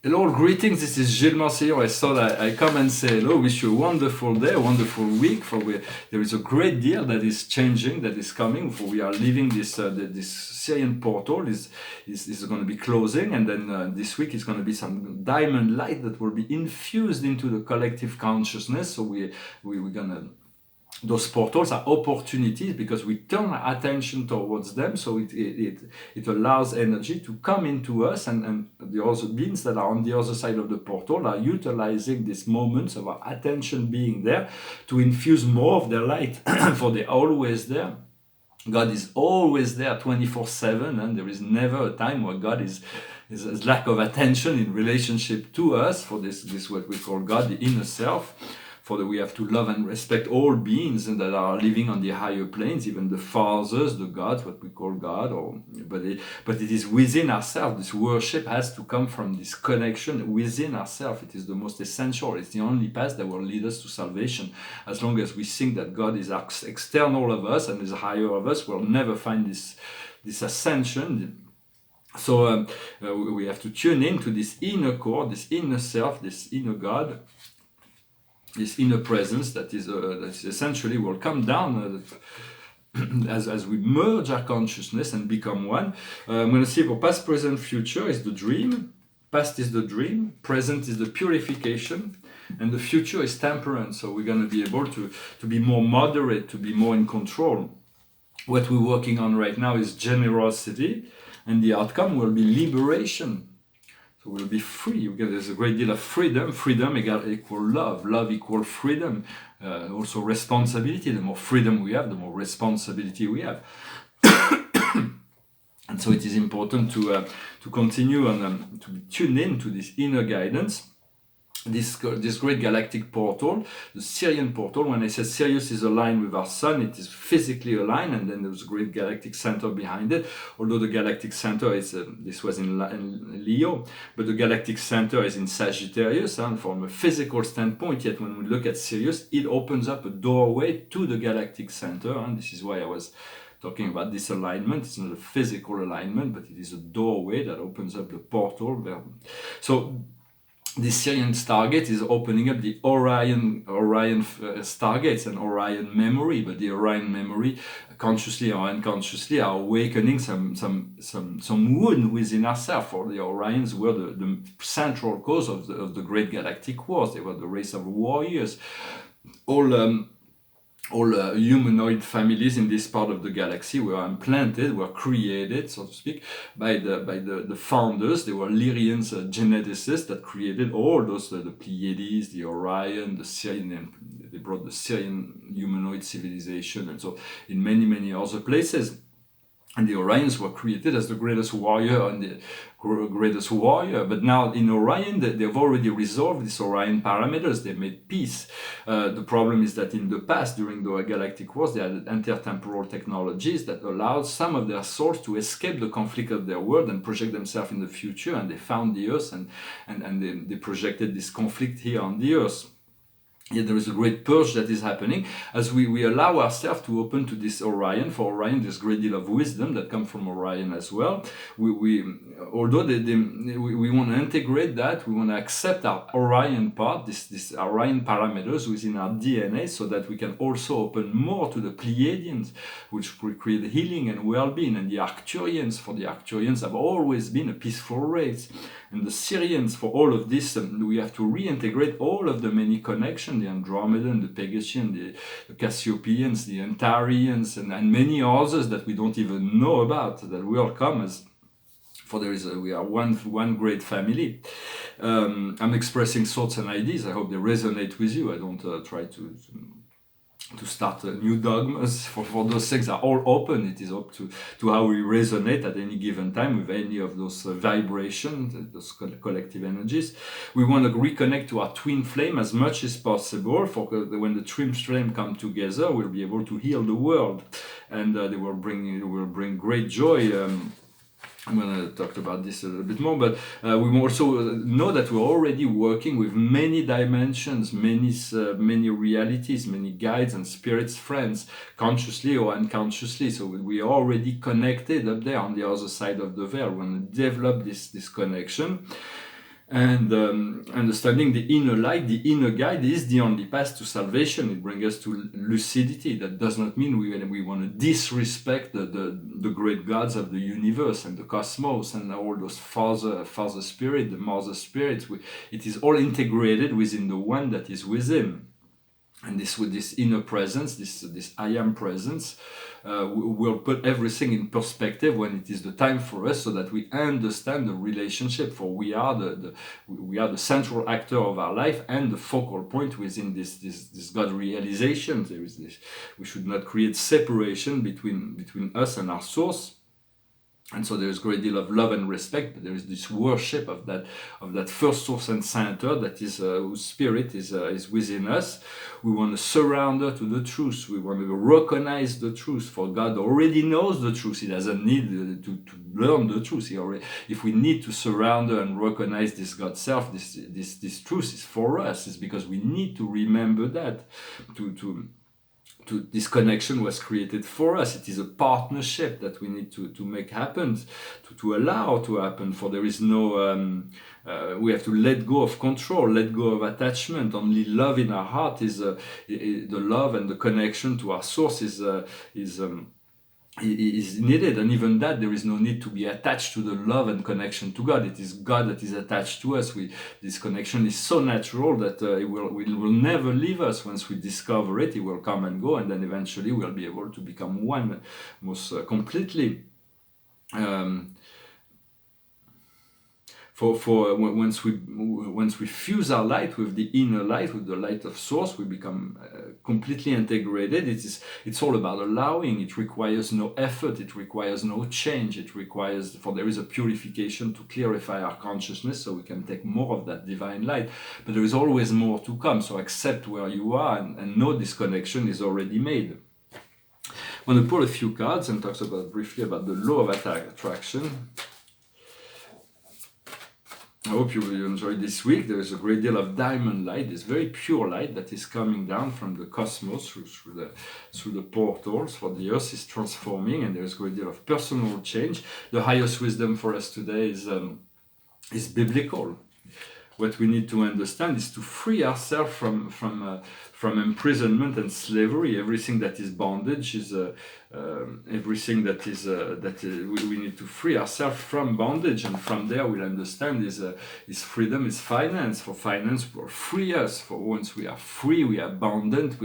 Hello, greetings. This is Gilles Mancillon. I thought I come and say hello. Wish you a wonderful day, a wonderful week. There is a great deal that is changing, that is coming. For we are leaving this this Syrian portal is going to be closing, and then this week is going to be some diamond light that will be infused into the collective consciousness. So we're gonna. Those portals are opportunities because we turn our attention towards them, so it allows energy to come into us, and the other beings that are on the other side of the portal are utilizing these moments of our attention being there to infuse more of their light, for they're always there. God is always there 24/7, and there is never a time where God is lack of attention in relationship to us, for this what we call God, the inner self. For that we have to love and respect all beings and that are living on the higher planes, even the fathers, the gods, what we call God. But it is within ourselves. This worship has to come from this connection within ourselves. It is the most essential. It's the only path that will lead us to salvation. As long as we think that God is external of us and is higher of us, we'll never find this ascension. So we have to tune into this inner core, this inner self, this inner God, this inner presence that is essentially will come down as we merge our consciousness and become one. I'm going to say for past, present, future is the dream. Past is the dream, present is the purification, and the future is temperance. So we're going to be able to be more moderate, to be more in control. What we're working on right now is generosity, and the outcome will be liberation. So we'll be free. There's a great deal of freedom. Freedom equal love. Love equal freedom. Also responsibility. The more freedom we have, the more responsibility we have. And so it is important to continue and to tune in to this inner guidance. This great galactic portal, the Syrian portal. When I said Sirius is aligned with our sun, it is physically aligned, and then there's a great galactic center behind it. Although the galactic center is, this was in Leo, but the galactic center is in Sagittarius, and from a physical standpoint, yet when we look at Sirius, it opens up a doorway to the galactic center, and this is why I was talking about this alignment. It's not a physical alignment, but it is a doorway that opens up the portal there. So the Syrian Stargate is opening up the Orion Stargates and Orion memory, but the Orion memory, consciously or unconsciously, are awakening some wound within ourselves. For the Orions were the central cause of the great galactic wars. They were the race of warriors. All humanoid families in this part of the galaxy were implanted, were created, so to speak, by the founders. They were Lyrians, geneticists that created all those, the Pleiades, the Orion, the Syrian. They brought the Syrian humanoid civilization, and so in many other places. And the Orions were created as the greatest warrior and the greatest warrior. But now in Orion, they've already resolved these Orion parameters. They made peace. The problem is that in the past, during the galactic wars, they had intertemporal technologies that allowed some of their souls to escape the conflict of their world and project themselves in the future. And they found the Earth and they projected this conflict here on the Earth. Yet there is a great purge that is happening as we allow ourselves to open to this Orion. For Orion, there's a great deal of wisdom that comes from Orion as well. Although we want to integrate that, we want to accept our Orion part, this Orion parameters within our DNA, so that we can also open more to the Pleiadians, which will create healing and well-being, and the Arcturians. For the Arcturians have always been a peaceful race. And the Syrians, for all of this, we have to reintegrate all of the many connections, the Andromedan, the Pegasian, the Cassiopeians, the Antarians, and many others that we don't even know about, that will come as, for we are one great family. I'm expressing thoughts and ideas. I hope they resonate with you. I don't try to start new dogmas. For those things are all open. It is up to how we resonate at any given time with any of those vibrations, those collective energies. We want to reconnect to our twin flame as much as possible. For when the twin flame come together, we'll be able to heal the world, and they will bring great joy. I'm going to talk about this a little bit more, but we also know that we're already working with many dimensions, many realities, many guides and spirits, friends, consciously or unconsciously. So we are already connected up there on the other side of the veil. We want to develop this connection. And understanding the inner light, the inner guide is the only path to salvation. It brings us to lucidity. That does not mean we want to disrespect the great gods of the universe and the cosmos and all those father spirit, the mother spirit. It is all integrated within the one that is within. And this, with this inner presence, this I am presence, will put everything in perspective when it is the time for us, so that we understand the relationship. For we are the central actor of our life and the focal point within this God realization. There is this. We should not create separation between us and our source. And so there is a great deal of love and respect, but there is this worship of that first source and center that is whose spirit is within us. We want to surrender to the truth. We want to recognize the truth. For God already knows the truth. He doesn't need to learn the truth. If we need to surrender and recognize this God self, this truth is for us. It's because we need to remember that this connection was created for us. It is a partnership that we need to make happen, to allow to happen. For there is no, we have to let go of control, let go of attachment. Only love in our heart is the love and the connection to our source is needed. And even that, there is no need to be attached to the love and connection to God. It is God that is attached to us. This connection is so natural that it will never leave us. Once we discover it, it will come and go, and then eventually we'll be able to become one most completely. Once we fuse our light with the inner light, with the light of source, we become completely integrated. It's all about allowing. It requires no effort. It requires no change. There is a purification to clarify our consciousness, so we can take more of that divine light. But there is always more to come. So accept where you are and know this connection is already made. I'm going to pull a few cards and talk briefly about the law of attraction. I hope you will enjoy this week. There is a great deal of diamond light, this very pure light that is coming down from the cosmos through the portals. For the earth is transforming, and there is a great deal of personal change. The highest wisdom for us today is biblical. What we need to understand is to free ourselves from imprisonment and slavery. Everything that is bondage is everything that we need to free ourselves from bondage, and from there we'll understand is freedom, is finance. For finance will free us. For once we are free, we are abundant.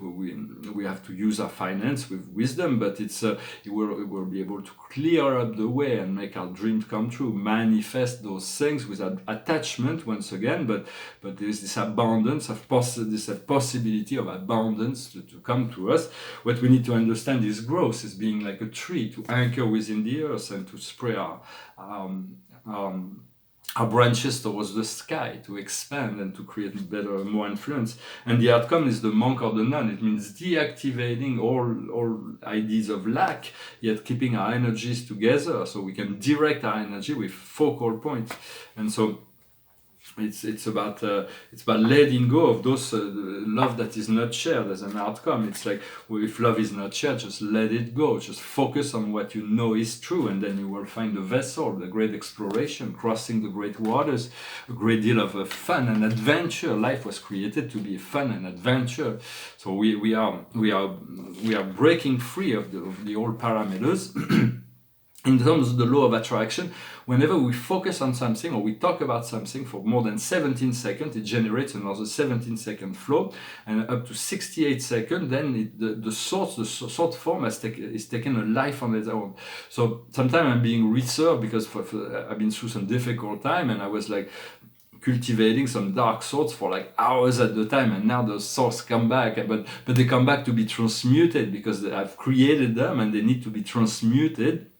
We have to use our finance with wisdom, but it will be able to clear up the way and make our dreams come true. Manifest those things without attachment once again, but there is this abundance of this possibility of abundance to come to us. What we need to understand is growth is being like a tree, to anchor within the earth and to spread our branches towards the sky, to expand and to create better, more influence. And the outcome is the monk or the nun. It means deactivating all ideas of lack, yet keeping our energies together, so we can direct our energy with focal points. And so it's about letting go of those love that is not shared as an outcome. It's like, well, if love is not shared, just let it go. Just focus on what you know is true, and then you will find the vessel, the great exploration, crossing the great waters, a great deal of fun and adventure. Life was created to be fun and adventure. So we are breaking free of the old parameters. In terms of the law of attraction, whenever we focus on something or we talk about something for more than 17 seconds, it generates another 17-second flow, and up to 68 seconds, then the thought form is taken a life on its own. So sometimes I'm being reserved because I've been through some difficult time, and I was like cultivating some dark thoughts for like hours at the time, and now those thoughts come back, but they come back to be transmuted because I've created them and they need to be transmuted.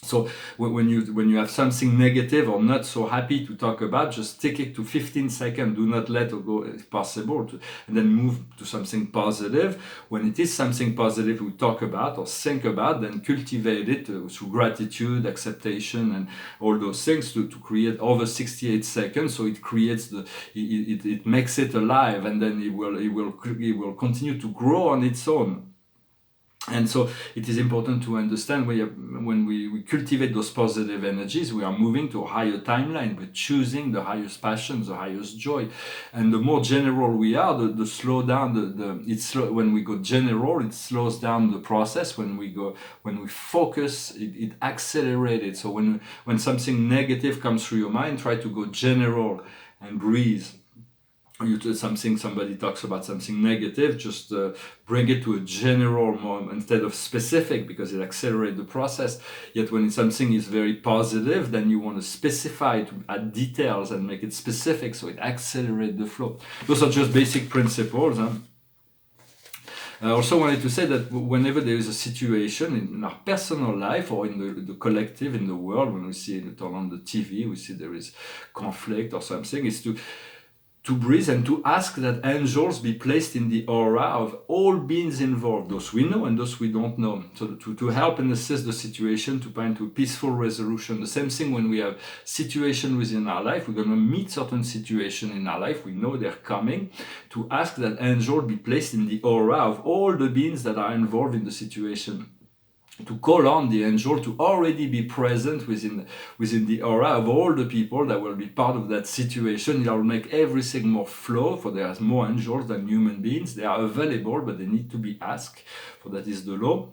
So when you have something negative or not so happy to talk about, just take it to 15 seconds. Do not let it go if possible, and then move to something positive. When it is something positive we talk about or think about, then cultivate it through gratitude, acceptation, and all those things to create over 68 seconds. So it creates it makes it alive, and then it will continue to grow on its own. And so it is important to understand when we cultivate those positive energies, we are moving to a higher timeline. We're choosing the highest passion, the highest joy. And the more general we are, the slow down, when we go general, it slows down the process. When we focus, it accelerates it. So when something negative comes through your mind, try to go general and breathe. Somebody talks about something negative, just bring it to a general moment instead of specific, because it accelerates the process. Yet when something is very positive, then you want to specify, to add details and make it specific, so it accelerates the flow. Those are just basic principles. I also wanted to say that whenever there is a situation in our personal life or in the collective, in the world, when we see it on the TV, we see there is conflict or something, is to breathe and to ask that angels be placed in the aura of all beings involved, those we know and those we don't know, so to help and assist the situation to find a peaceful resolution. The same thing when we have situation within our life, we're going to meet certain situation in our life, we know they're coming, to ask that angel be placed in the aura of all the beings that are involved in the situation. To call on the angel to already be present within the aura of all the people that will be part of that situation. It will make everything more flow, for there are more angels than human beings. They are available, but they need to be asked, for that is the law.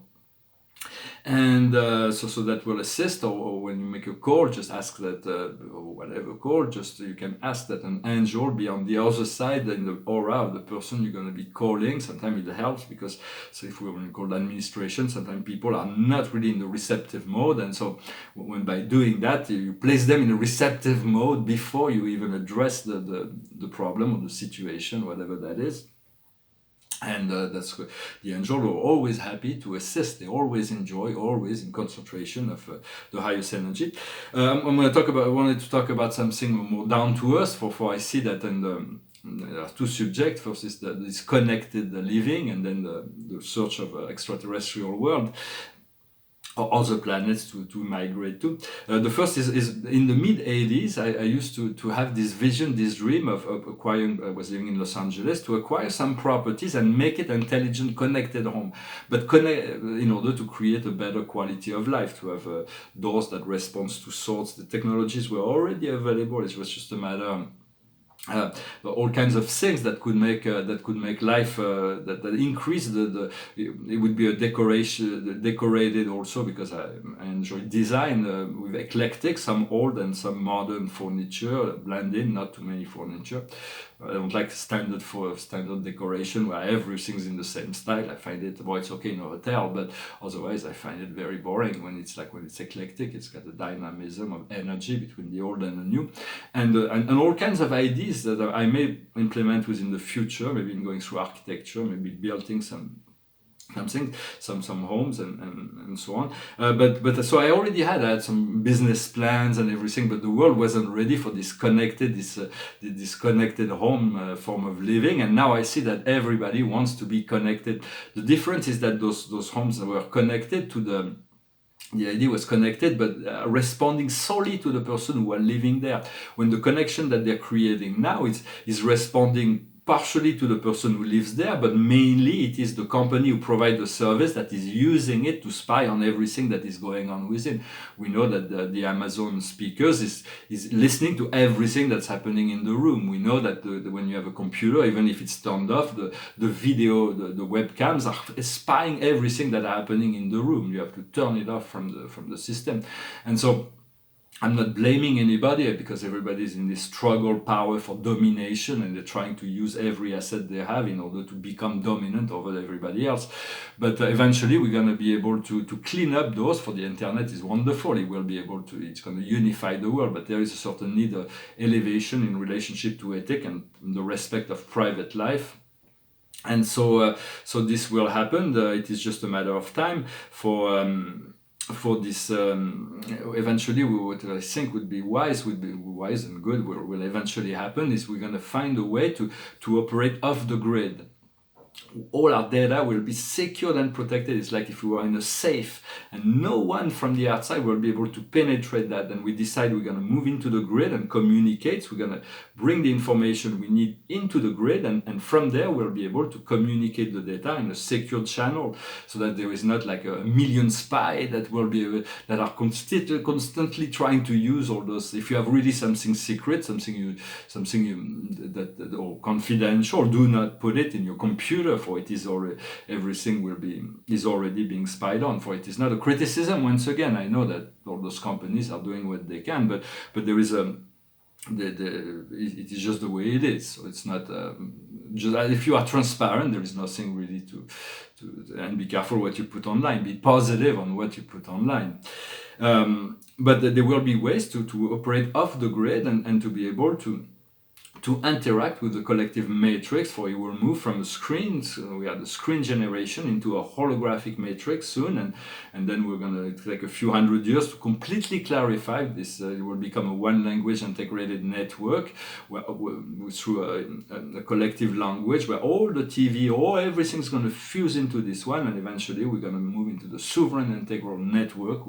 And so that will assist, or when you make a call, just ask that, or whatever call, just you can ask that an angel be on the other side in the aura of the person you're going to be calling. Sometimes it helps, because so if we're called administration, sometimes people are not really in the receptive mode, and so when by doing that, you place them in a receptive mode before you even address the problem or the situation, whatever that is. And that's the angel are always happy to assist. They always enjoy, always in concentration of the highest energy. I wanted to talk about something more down to earth. For I see that there are two subjects. First is this connected living, and then the search of extraterrestrial world or other planets to migrate to. The first is in the mid-80s, I used to have this vision, this dream of acquiring, I was living in Los Angeles, to acquire some properties and make it intelligent, connected home. But in order to create a better quality of life, to have doors that respond to thoughts. The technologies were already available, it was just a matter all kinds of things that could make life that increase it would be a decorated also, because I enjoy design with eclectic, some old and some modern furniture blended, not too many furniture. I don't like standard decoration where everything's in the same style. I find it, well, it's okay in a hotel, but otherwise I find it very boring when it's eclectic. It's got a dynamism of energy between the old and the new, and all kinds of ideas that I may implement within the future, maybe in going through architecture, maybe building something, some homes and so on. But so I already had some business plans and everything, but the world wasn't ready for this connected home form of living. And now I see that everybody wants to be connected. The difference is that those homes were connected to the idea was connected, but responding solely to the person who are living there. When the connection that they're creating now is responding partially to the person who lives there, but mainly it is the company who provides the service that is using it to spy on everything that is going on within. We know that the Amazon speakers is listening to everything that's happening in the room. We know that when you have a computer, even if it's turned off, the video, the webcams are spying everything that are happening in the room. You have to turn it off from the system. And so I'm not blaming anybody, because everybody's in this struggle power for domination, and they're trying to use every asset they have in order to become dominant over everybody else. But eventually we're going to be able to clean up those. For the internet is wonderful. It will be able to, it's going to unify the world, but there is a certain need of elevation in relationship to ethic and the respect of private life. And so this will happen. It is just a matter of time for this. Eventually, what I think would be wise and good will eventually happen, is we're going to find a way to operate off the grid. all our data will be secured and protected. It's like if we were in a safe, and no one from the outside will be able to penetrate that. Then we decide we're going to move into the grid and communicate. So we're going to bring the information we need into the grid, and from there we'll be able to communicate the data in a secured channel, so that there is not like a million spies that will be that are constantly trying to use all those. If you have really something secret, something that or confidential, do not put it in your computer, for it is already, everything is already being spied on. For it is not a criticism. Once again, I know that all those companies are doing what they can, but there is it is just the way it is. So it's not just, if you are transparent, there is nothing really to and be careful what you put online. Be positive on what you put online. But there will be ways to operate off the grid and to be able to interact with the collective matrix. For it will move from a screen, so we have the screen generation, into a holographic matrix soon, and then we're going to take a few hundred years to completely clarify this. It will become a one language integrated network through a collective language, where all the TV, everything's going to fuse into this one, and eventually we're going to move into the sovereign integral network,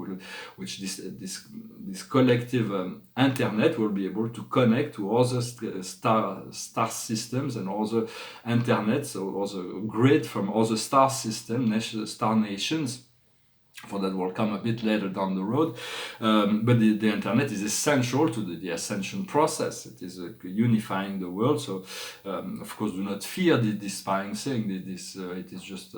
which this collective internet will be able to connect to other star systems and other internets, or other grid from other star systems, star nations. For that will come a bit later down the road, but the internet is essential to the ascension process. It is unifying the world. So of course, do not fear this spying thing. It is just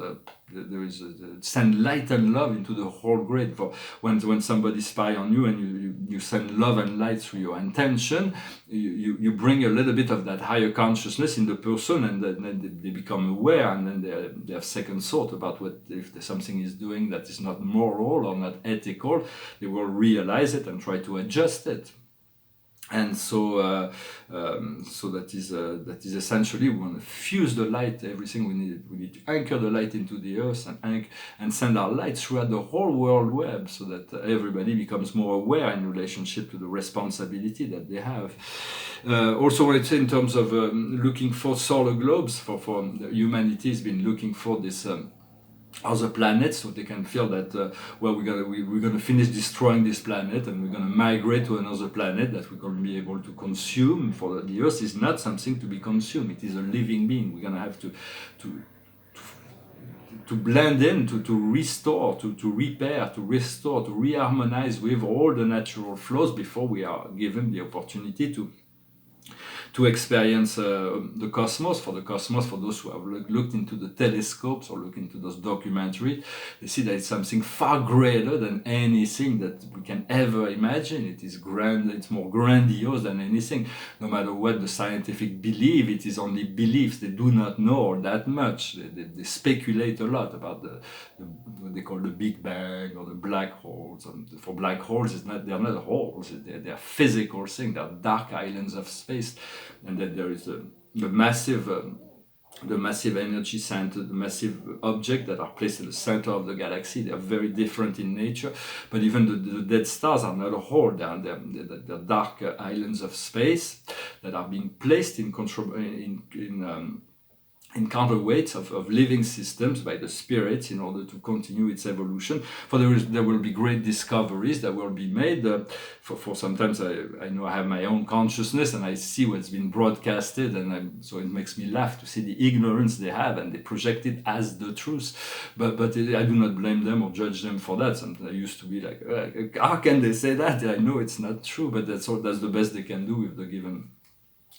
there is send light and love into the whole grid. For when somebody spy on you, and you send love and light through your intention, you bring a little bit of that higher consciousness in the person, and then they become aware, and then they have second thought about what if something is doing that is not moral or not ethical. They will realize it and try to adjust it. And so that is essentially, we want to fuse the light, everything we need to anchor the light into the earth, and send our light throughout the whole world web, so that everybody becomes more aware in relationship to the responsibility that they have. Also, I'd say in terms of looking for solar globes, for humanity has been looking for this other planets, so they can feel that we're gonna finish destroying this planet, and we're gonna migrate to another planet that we're gonna be able to consume. For the Earth is not something to be consumed; it is a living being. We're gonna have to blend in, to restore, to repair, to restore, to reharmonize with all the natural flows before we are given the opportunity to experience the cosmos. For those who have looked into the telescopes or looked into those documentaries, they see that it's something far greater than anything that we can ever imagine. It is grand, it's more grandiose than anything. No matter what the scientific believe, it is only beliefs. They do not know that much. They speculate a lot about what they call the Big Bang or the black holes. And for black holes, they're not holes, they're physical things, they're dark islands of space. And then there is the massive energy center, the massive object that are placed in the center of the galaxy. They are very different in nature, but even the dead stars are not a hole. They're dark islands of space that are being placed in counterweights of living systems by the spirits in order to continue its evolution. For there will be great discoveries that will be made. For sometimes I know I have my own consciousness, and I see what's been broadcasted, and so it makes me laugh to see the ignorance they have, and they project it as the truth. But I do not blame them or judge them for that. Sometimes I used to be like, how can they say that? I know it's not true, but that's the best they can do with the given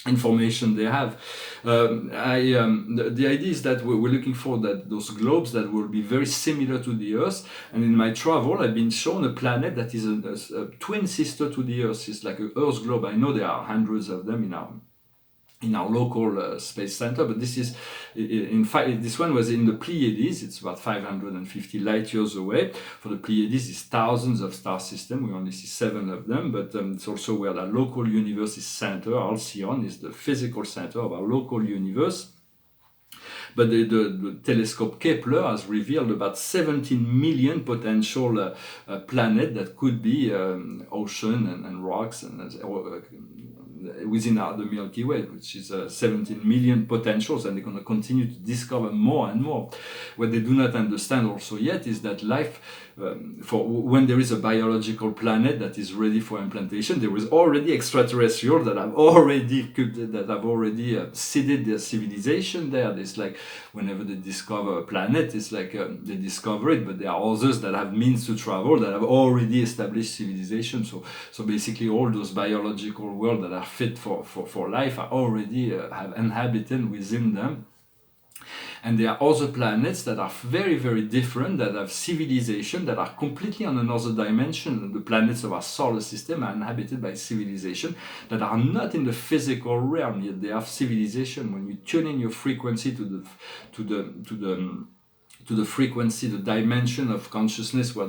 information they have. The idea is that we're looking for those globes that will be very similar to the Earth. And in my travel, I've been shown a planet that is a twin sister to the Earth. It's like an Earth globe. I know there are hundreds of them in our local space center, but this is, in fact, this one was in the Pleiades. It's about 550 light years away. For the Pleiades, it's thousands of star systems. We only see 7 of them, but it's also where the local universe is centered. Alcyon is the physical center of our local universe. But the telescope Kepler has revealed about 17 million potential planets that could be ocean and rocks, and within the Milky Way, which is 17 million potentials, and they're going to continue to discover more and more. What they do not understand also yet is that life, for when there is a biological planet that is ready for implantation, there is already extraterrestrials that have already seeded their civilization there. It's like whenever they discover a planet, it's like they discover it, but there are others that have means to travel that have already established civilization. So basically, all those biological worlds that are fit for life are already have inhabited within them. And there are other planets that are very, very different, that have civilization, that are completely on another dimension. The planets of our solar system are inhabited by civilization that are not in the physical realm, yet they have civilization. When you tune in your frequency to the frequency, the dimension of consciousness where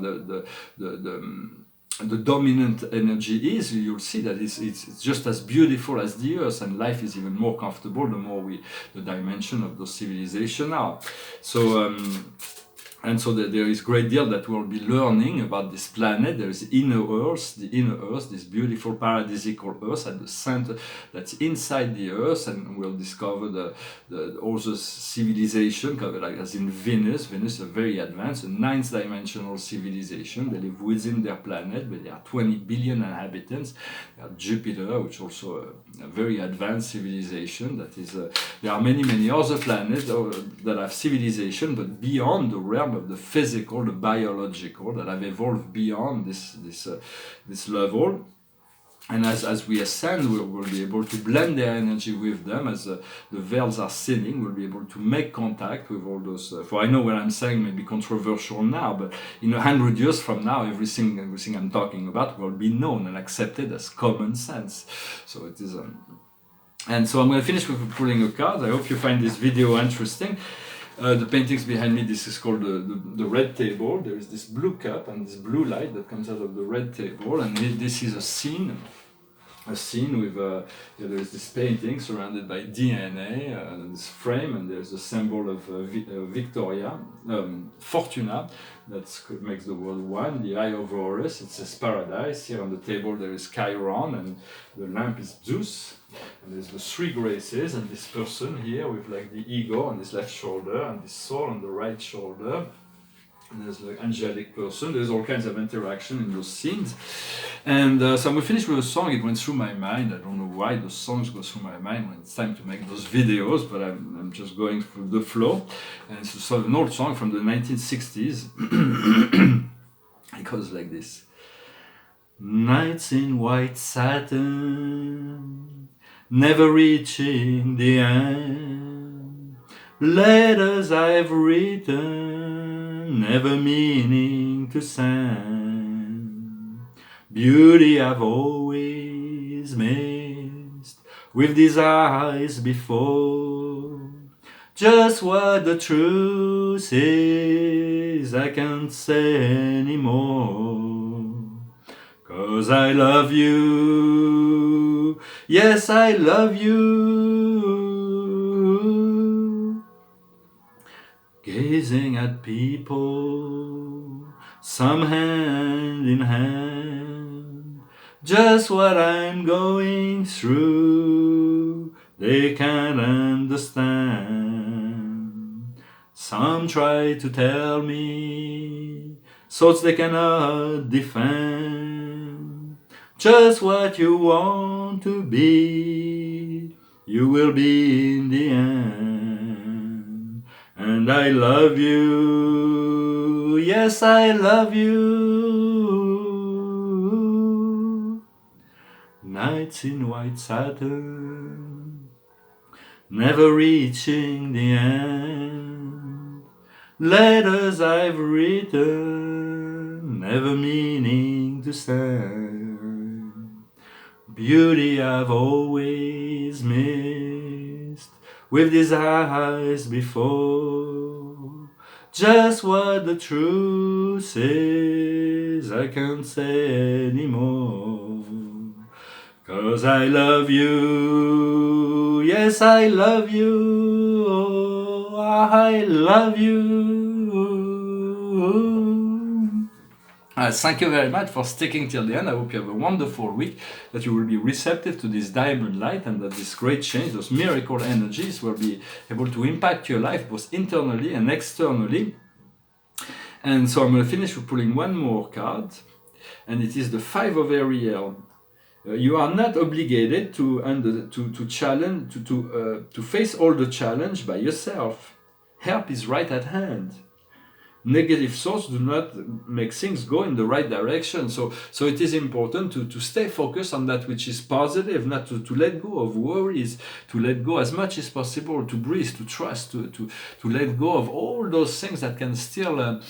the dominant energy is, you'll see that it's just as beautiful as the Earth, and life is even more comfortable the more the dimension of those civilizations are. So there is a great deal that we'll be learning about this planet. There is the inner Earth, this beautiful paradisical Earth at the center that's inside the Earth, and we'll discover all the civilization, like as in Venus. Venus is very advanced, a ninth dimensional civilization. They live within their planet, but there are 20 billion inhabitants. There are Jupiter, which is also a very advanced civilization. That is, there are many other planets that have civilization, but beyond the realm of the physical, the biological, that have evolved beyond this level. And as we ascend, we'll be able to blend their energy with them. As the veils are thinning, we'll be able to make contact with all those. For I know what I'm saying may be controversial now, but in 100 years from now, everything I'm talking about will be known and accepted as common sense. So it is. And so I'm going to finish with pulling a card. I hope you find this video interesting. The paintings behind me, this is called the red table. There is this blue cup and this blue light that comes out of the red table, and this is a scene with there is this painting surrounded by DNA, this frame, and there's a symbol of Victoria, Fortuna, that makes the word one, the eye of Horus. It says paradise. Here on the table there is Chiron, and the lamp is Zeus. And there's the three graces, and this person here with like the ego on his left shoulder and the soul on the right shoulder. And there's the angelic person. There's all kinds of interaction in those scenes. And so I'm going to finish with a song. It went through my mind. I don't know why those songs go through my mind when it's time to make those videos, but I'm just going through the flow. And it's an old song from the 1960s. It goes like this. Nights in white satin, never reaching the end. Letters I've written, never meaning to send. Beauty I've always missed with these eyes before. Just what the truth is, I can't say anymore. 'Cause I love you, yes I love you. Gazing at people, some hand in hand. Just what I'm going through, they can't understand. Some try to tell me, thoughts they cannot defend. Just what you want to be, you will be in the end. And I love you, yes I love you. Nights in white satin, never reaching the end. Letters I've written, never meaning to send. Beauty I've always missed with these eyes before. Just what the truth is, I can't say anymore. 'Cause I love you, yes I love you, oh, I love you. Thank you very much for sticking till the end. I hope you have a wonderful week, that you will be receptive to this diamond light, and that this great change, those miracle energies, will be able to impact your life both internally and externally. And so I'm going to finish with pulling one more card, and it is the Five of Ariel. You are not obligated to challenge to face all the challenge by yourself. Help is right at hand. Negative thoughts do not make things go in the right direction. So it is important to stay focused on that which is positive, not to let go of worries, to let go as much as possible, to breathe, to trust, to let go of all those things that can still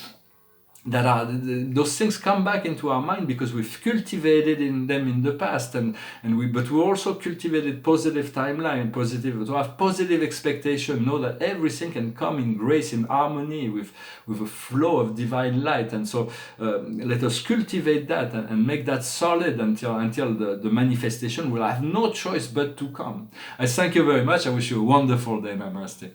those things come back into our mind because we've cultivated in them in the past, but we also cultivated positive timeline, to have positive expectation, know that everything can come in grace, in harmony with a flow of divine light. And so let us cultivate that and make that solid until the manifestation will have no choice but to come. I thank you very much. I wish you a wonderful day. Namaste.